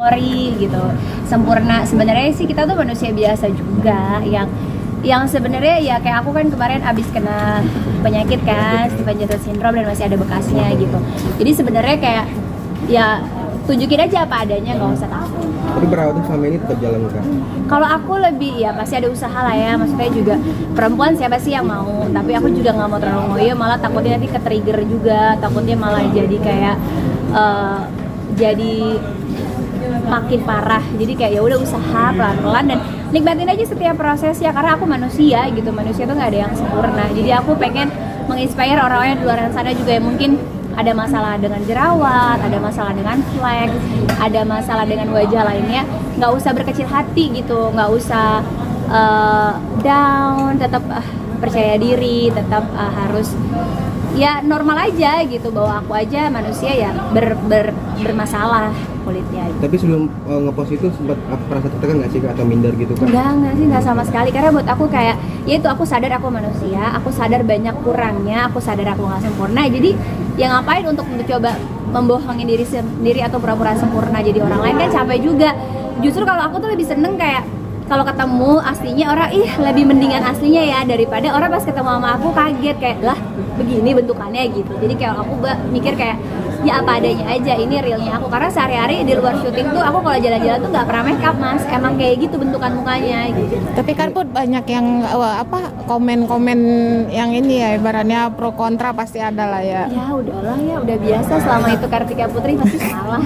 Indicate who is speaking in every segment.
Speaker 1: Ori gitu sempurna. Sebenarnya sih kita tuh manusia biasa juga yang sebenarnya ya kayak aku kan kemarin abis kena penyakit kan Stevens-Johnson syndrome dan masih ada bekasnya gitu. Jadi sebenarnya kayak ya tunjukin aja apa adanya, nggak usah takut.
Speaker 2: Tapi perawatan selama ini tetap jalan kan?
Speaker 1: Kalau aku lebih ya pasti ada usaha lah ya, maksudnya juga perempuan siapa sih yang mau, tapi aku juga nggak mau terlalu ngoyo, malah takutnya nanti ke-trigger juga, takutnya malah jadi kayak jadi makin parah. Jadi kayak ya udah usaha pelan-pelan dan nikmatin aja setiap prosesnya, karena aku manusia gitu, manusia tuh nggak ada yang sempurna. Jadi aku pengen menginspire orang-orang di luar sana juga yang mungkin ada masalah dengan jerawat, ada masalah dengan flek, ada masalah dengan wajah lainnya, nggak usah berkecil hati gitu, nggak usah down, tetap percaya diri, tetap harus ya normal aja gitu, bahwa aku aja manusia ya bermasalah kulitnya.
Speaker 2: Tapi sebelum ngepost itu sempat merasa tertekan nggak sih atau minder gitu kan?
Speaker 1: Enggak sih, enggak sama sekali, karena buat aku kayak ya itu, aku sadar aku manusia, aku sadar banyak kurangnya, aku sadar aku nggak sempurna. Jadi ya ngapain untuk mencoba membohongin diri sendiri atau pura-pura sempurna jadi orang lain, kan capek juga. Justru kalau aku tuh lebih seneng kayak kalau ketemu aslinya orang, lebih mendingan aslinya ya, daripada orang pas ketemu sama aku kaget kayak lah begini bentukannya gitu. Jadi kayak aku mikir kayak ya apa adanya aja, ini realnya aku, karena sehari-hari di luar syuting tuh aku kalau jalan-jalan tuh nggak pernah make up mas, emang kayak gitu bentukan mukanya gitu.
Speaker 3: Tapi kan Put banyak yang komen-komen yang ini ya, ibaratnya pro kontra pasti ada lah ya.
Speaker 1: Ya udahlah ya, udah biasa, selama itu Kartika Putri pasti salah.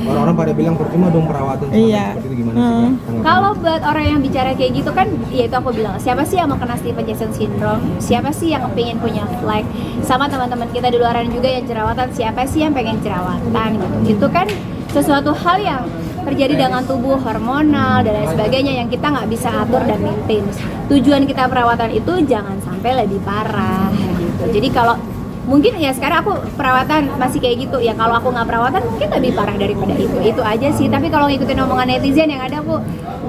Speaker 2: Orang-orang pada bilang percuma dong perawatan seperti itu, gimana sih Kak?
Speaker 1: Kalau buat orang yang bicara kayak gitu kan, ya itu aku bilang, siapa sih yang mau kena Stevens-Johnson syndrome? Siapa sih yang pengen punya flek? Sama teman-teman kita di luaran juga yang jerawatan, siapa sih yang pengen jerawatan gitu? Itu kan sesuatu hal yang terjadi dengan tubuh, hormonal dan lain sebagainya yang kita nggak bisa atur dan maintain. Tujuan kita perawatan itu jangan sampai lebih parah gitu. Jadi kalau mungkin ya sekarang aku perawatan masih kayak gitu ya, kalau aku nggak perawatan mungkin lebih parah daripada itu aja sih. Tapi kalau ngikutin omongan netizen yang ada, aku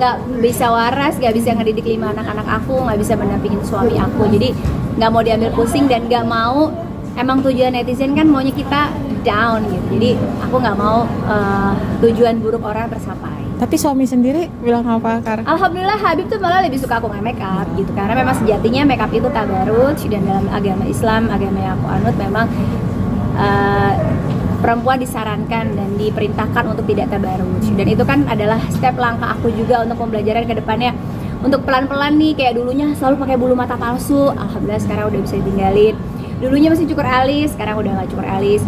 Speaker 1: nggak bisa waras, nggak bisa ngedidik 5 anak-anak aku, nggak bisa mendampingin suami aku, jadi nggak mau diambil pusing dan nggak mau, emang tujuan netizen kan maunya kita down gitu, jadi aku nggak mau tujuan buruk orang tercapai.
Speaker 3: Tapi suami sendiri bilang apa, Kar?
Speaker 1: Alhamdulillah Habib tuh malah lebih suka aku nggak make up gitu, karena memang sejatinya make up itu tabarruj, dan dalam agama Islam, agama yang aku anut, memang perempuan disarankan dan diperintahkan untuk tidak tabarruj, dan itu kan adalah step langkah aku juga untuk pembelajaran ke depannya, untuk pelan-pelan nih, kayak dulunya selalu pakai bulu mata palsu, alhamdulillah sekarang udah bisa ditinggalin. Dulunya masih cukur alis, sekarang udah nggak cukur alis.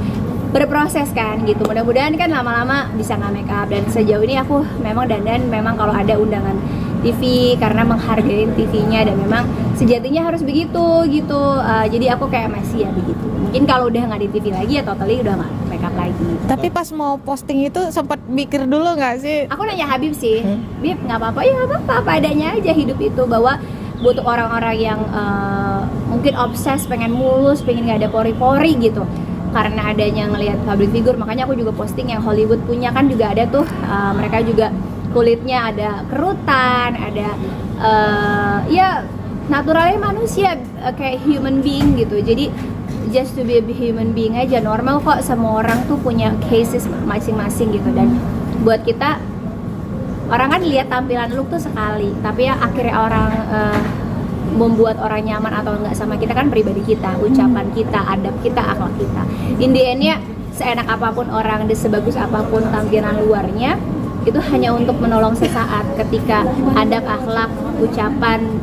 Speaker 1: Berproses kan gitu, mudah-mudahan kan lama-lama bisa nggak make up. Dan sejauh ini aku memang dandan memang kalau ada undangan TV, karena menghargai TV-nya, dan memang sejatinya harus begitu gitu. Jadi aku kayak masih ya begitu. Mungkin kalau udah nggak di TV lagi ya totally udah nggak make up lagi.
Speaker 3: Tapi pas mau posting itu sempat mikir dulu nggak sih?
Speaker 1: Aku nanya Habib sih, Bib nggak apa-apa ya, nggak apa-apa, apa adanya aja hidup itu, bahwa butuh orang-orang yang mungkin obses, pengen mulus, pengen nggak ada pori-pori gitu, karena adanya ngelihat public figure. Makanya aku juga posting yang Hollywood punya kan juga ada tuh, mereka juga kulitnya ada kerutan, ada ya naturalnya manusia, kayak human being gitu. Jadi just to be a human being aja, normal kok, semua orang tuh punya cases masing-masing gitu. Dan buat kita, orang kan lihat tampilan look tuh sekali, tapi ya akhirnya orang membuat orang nyaman atau enggak sama kita kan pribadi kita, ucapan kita, adab kita, akhlak kita. In the end-nya, seenak apapun orang, sebagus apapun tampilan luarnya, itu hanya untuk menolong sesaat. Ketika adab, akhlak, ucapan,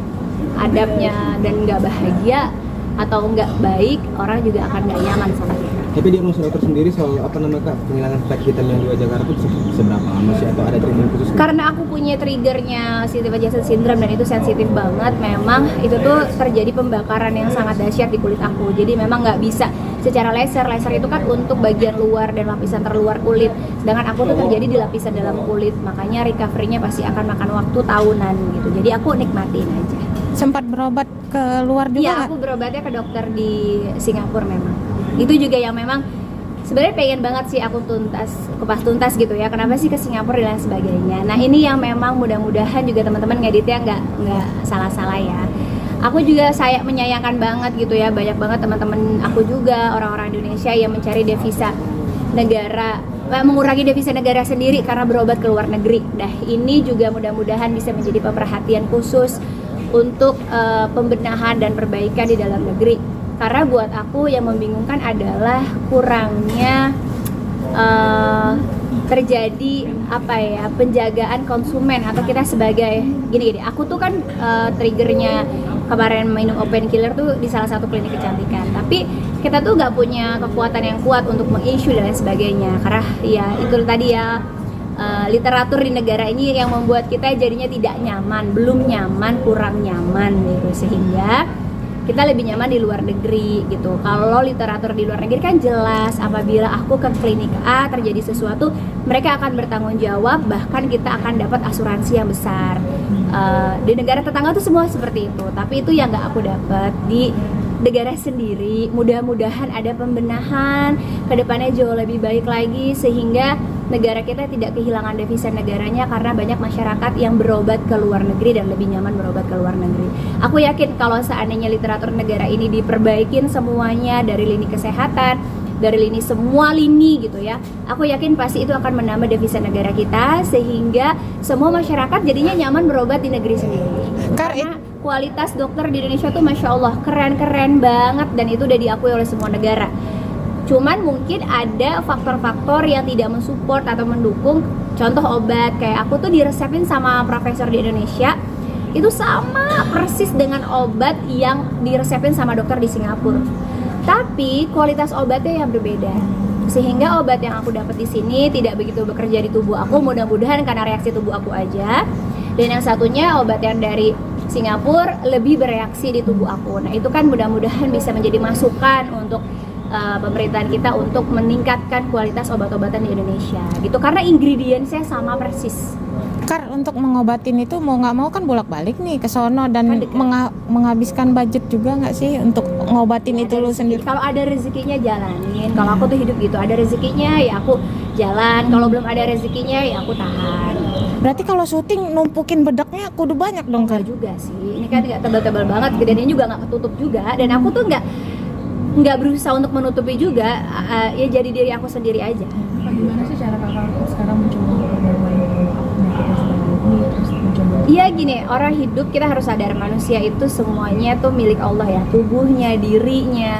Speaker 1: adabnya dan nggak bahagia atau nggak baik, orang juga akan nggak nyaman sama kita.
Speaker 2: Tapi di rumah dokter sendiri soal penghilangan flek hitam yang di wajah Kak itu seberapa lama sih, atau ada treatment khusus?
Speaker 1: Karena aku punya triggernya Stevens-Johnson syndrome dan itu sensitif banget, memang itu tuh terjadi pembakaran yang sangat dahsyat di kulit aku. Jadi memang nggak bisa secara laser itu kan untuk bagian luar dan lapisan terluar kulit, sedangkan aku tuh terjadi di lapisan dalam kulit, makanya recovery-nya pasti akan makan waktu tahunan gitu. Jadi aku nikmatin aja.
Speaker 3: Sempat berobat ke luar juga?
Speaker 1: Iya, aku berobatnya ke dokter di Singapura memang. Itu juga yang memang sebenarnya pengen banget sih aku kupas tuntas gitu ya, kenapa sih ke Singapura dan lain sebagainya. Nah ini yang memang mudah-mudahan juga teman-teman ngeditnya nggak salah-salah ya. Aku juga menyayangkan banget gitu ya, banyak banget teman-teman aku juga, orang-orang Indonesia yang mencari devisa negara mengurangi devisa negara sendiri karena berobat ke luar negeri. Nah, ini juga mudah-mudahan bisa menjadi pemerhatian khusus untuk pembenahan dan perbaikan di dalam negeri. Karena buat aku yang membingungkan adalah kurangnya terjadi penjagaan konsumen atau kita sebagai gini. Aku tuh kan triggernya kemarin minum open killer tuh di salah satu klinik kecantikan. Tapi kita tuh nggak punya kekuatan yang kuat untuk meng-issue dan lain sebagainya. Karena ya itu tadi ya literatur di negara ini yang membuat kita jadinya tidak nyaman, belum nyaman, kurang nyaman gitu, sehingga kita lebih nyaman di luar negeri gitu. Kalau literatur di luar negeri kan jelas apabila aku ke klinik A terjadi sesuatu, mereka akan bertanggung jawab, bahkan kita akan dapat asuransi yang besar. Di negara tetangga tuh semua seperti itu, tapi itu yang nggak aku dapat di negara sendiri. Mudah-mudahan ada pembenahan, kedepannya jauh lebih baik lagi sehingga negara kita tidak kehilangan devisa negaranya karena banyak masyarakat yang berobat ke luar negeri dan lebih nyaman berobat ke luar negeri. Aku yakin kalau seandainya literatur negara ini diperbaikin semuanya dari lini kesehatan, dari lini semua lini gitu ya, aku yakin pasti itu akan menambah devisa negara kita sehingga semua masyarakat jadinya nyaman berobat di negeri sendiri. Karena kualitas dokter di Indonesia tuh Masya Allah keren-keren banget dan itu udah diakui oleh semua negara. Cuman mungkin ada faktor-faktor yang tidak mensupport atau mendukung. Contoh obat, kayak aku tuh diresepin sama profesor di Indonesia itu sama persis dengan obat yang diresepin sama dokter di Singapura. Tapi kualitas obatnya yang berbeda. Sehingga obat yang aku dapat di sini tidak begitu bekerja di tubuh aku, mudah-mudahan karena reaksi tubuh aku aja. Dan yang satunya obat yang dari Singapura lebih bereaksi di tubuh aku. Nah, itu kan mudah-mudahan bisa menjadi masukan untuk pemerintahan kita untuk meningkatkan kualitas obat-obatan di Indonesia gitu, karena ingredientsnya sama persis.
Speaker 3: Kar, untuk mengobatin itu mau nggak mau kan bolak-balik nih ke sono dan
Speaker 1: Kan
Speaker 3: menghabiskan budget juga nggak sih untuk ngobatin itu lu sendiri?
Speaker 1: Kalau ada rezekinya jalanin, kalau aku tuh hidup gitu, ada rezekinya ya aku jalan, kalau belum ada rezekinya ya aku tahan.
Speaker 3: Berarti kalau syuting numpukin bedaknya kudu banyak dong, Kar?
Speaker 1: Enggak juga sih, ini kan nggak tebal-tebal banget, gedeannya juga nggak ketutup juga, dan aku tuh nggak berusaha untuk menutupi juga, ya jadi diri aku sendiri aja.
Speaker 4: Gimana sih cara kakak sekarang mencoba bermain penyakitnya sebagai ini terus mencoba?
Speaker 1: Iya gini, orang hidup kita harus sadar manusia itu semuanya tuh milik Allah ya, tubuhnya, dirinya.